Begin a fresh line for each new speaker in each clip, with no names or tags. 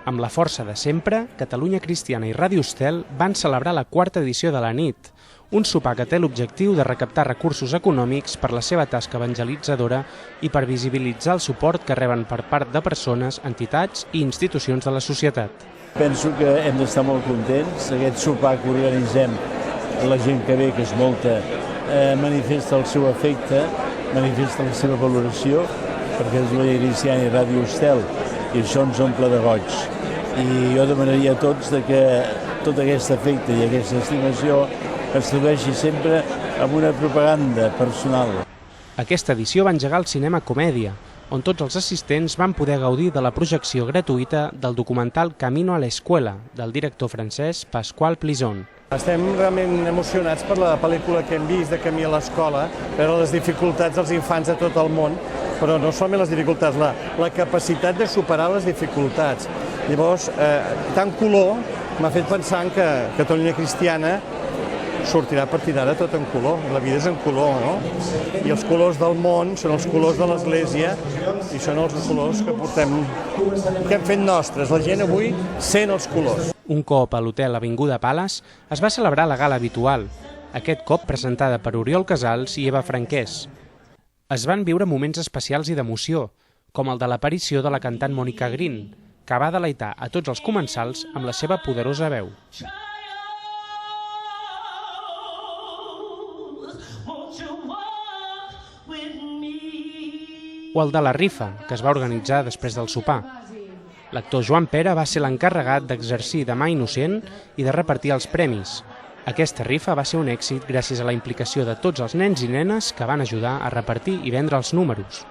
Amb la força de sempre, Catalunya Cristiana i Ràdio Estel van celebrar la 4ª edició de la nit, un sopar que té l'objectiu de recaptar recursos econòmics per la seva tasca evangelitzadora i per visibilitzar el suport que reben per part de persones, entitats i institucions de la societat.
Penso que hem d'estar molt contents. Aquest sopar que organitzem, la gent que ve, que és molta, manifesta el seu afecte, manifesta la seva valoració, perquè és Catalunya Cristiana i Ràdio Estel, i això ens omple de goig. I jo demanaria a tots que tot aquest afecte i aquesta estimació es tradueixi sempre amb una propaganda personal.
Aquesta edició va engegar el cinema Comèdia, on tots els assistents van poder gaudir de la projecció gratuïta del documental Camino a la Escuela, del director francès Pasquale Plisson.
Estem realment emocionats per la pel·lícula que hem vist de Camí a l'escola, per les dificultats dels infants de tot el món, però no solament les dificultats, la capacitat de superar les dificultats. Llavors, tant color m'ha fet pensar que Catalunya Cristiana sortirà a partir d'ara tot en color. La vida és en color, no? I els colors del món són els colors de l'Església i són els colors que hem fet nostres. La gent avui sent els colors.
Un cop a l'hotel Avinguda Palace es va celebrar la gala habitual, aquest cop presentada per Oriol Casals i Eva Franquès. Es van viure moments especials i d'emoció, com el de l'aparició de la cantant Mònica Green, que va deleitar a tots els comensals amb la seva poderosa veu. O el de la rifa, que es va organitzar després del sopar. L'actor Joan Pera va ser l'encarregat d'exercir de mà innocent i de repartir els premis. Aquesta rifa va ser un èxit gràcies a la implicació de tots els nens i nenes que van ajudar a repartir i vendre els números.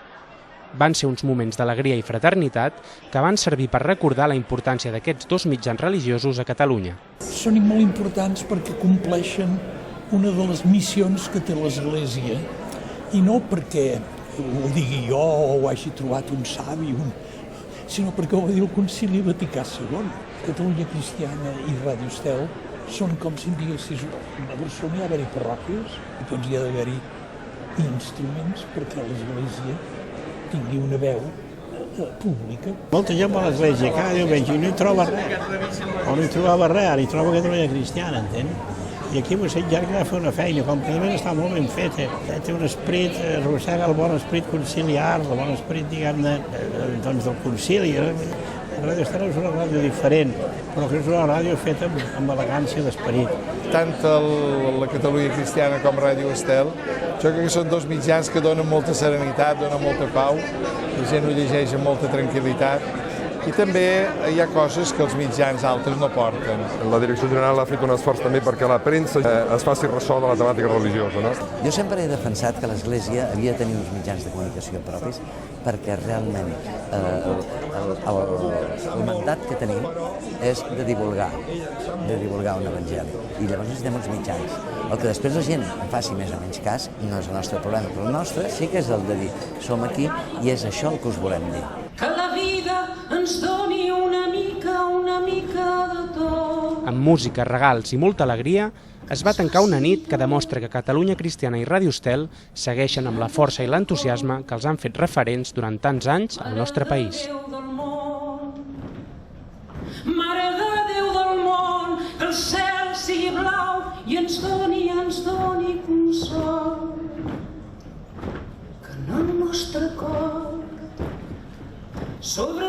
Van ser uns moments d'alegria i fraternitat que van servir per recordar la importància d'aquests dos mitjans religiosos a Catalunya.
Són molt importants perquè compleixen una de les missions que té l'Església, i no perquè ho digui jo o ho hagi trobat un savi, sinó perquè ho va dir el Concili Vaticà II. Catalunya Cristiana i Ràdio Estel són com si diguessis una persona, hi ha d'haver-hi parròquies, i doncs hi ha d'haver-hi instruments perquè l'Església tingui una veu pública.
Molta gent va a l'Església cada diumenge i no hi troba res, o no hi trobava res, ara hi troba Catalunya Cristiana, entén? I aquí a Sant Llarg va fer una feina, com que està molt ben feta, té un esperit, arrossega el bon esperit conciliar, el bon esperit, diguem-ne, doncs del concili. La Ràdio Estel és una ràdio diferent, però que és una ràdio feta amb elegància d'esperit.
Tant la Catalunya Cristiana com Ràdio Estel, jo crec que són dos mitjans que donen molta serenitat, donen molta pau, la gent ho llegeix amb molta tranquil·litat, i també hi ha coses que els mitjans altres no porten.
La Direcció General ha fet un esforç també perquè la premsa es faci ressò de la temàtica religiosa, no?
Jo sempre he defensat que l'Església havia de tenir uns mitjans de comunicació propis perquè realment el mandat que tenim és de divulgar un evangeli. I llavors necessitem uns mitjans. El que després la gent en faci més o menys cas no és el nostre problema, però el nostre sí que és el de dir som aquí i és això el que us volem dir.
Que la vida ens doni una mica de tot.
Amb música, regals i molta alegria, es va tancar una nit que demostra que Catalunya Cristiana i Ràdio Estel segueixen amb la força i l'entusiasme que els han fet referents durant tants anys al nostre país.
Mare de Déu del món, que el cel sigui blau i ens doni consol. Que en el nostre cor sobre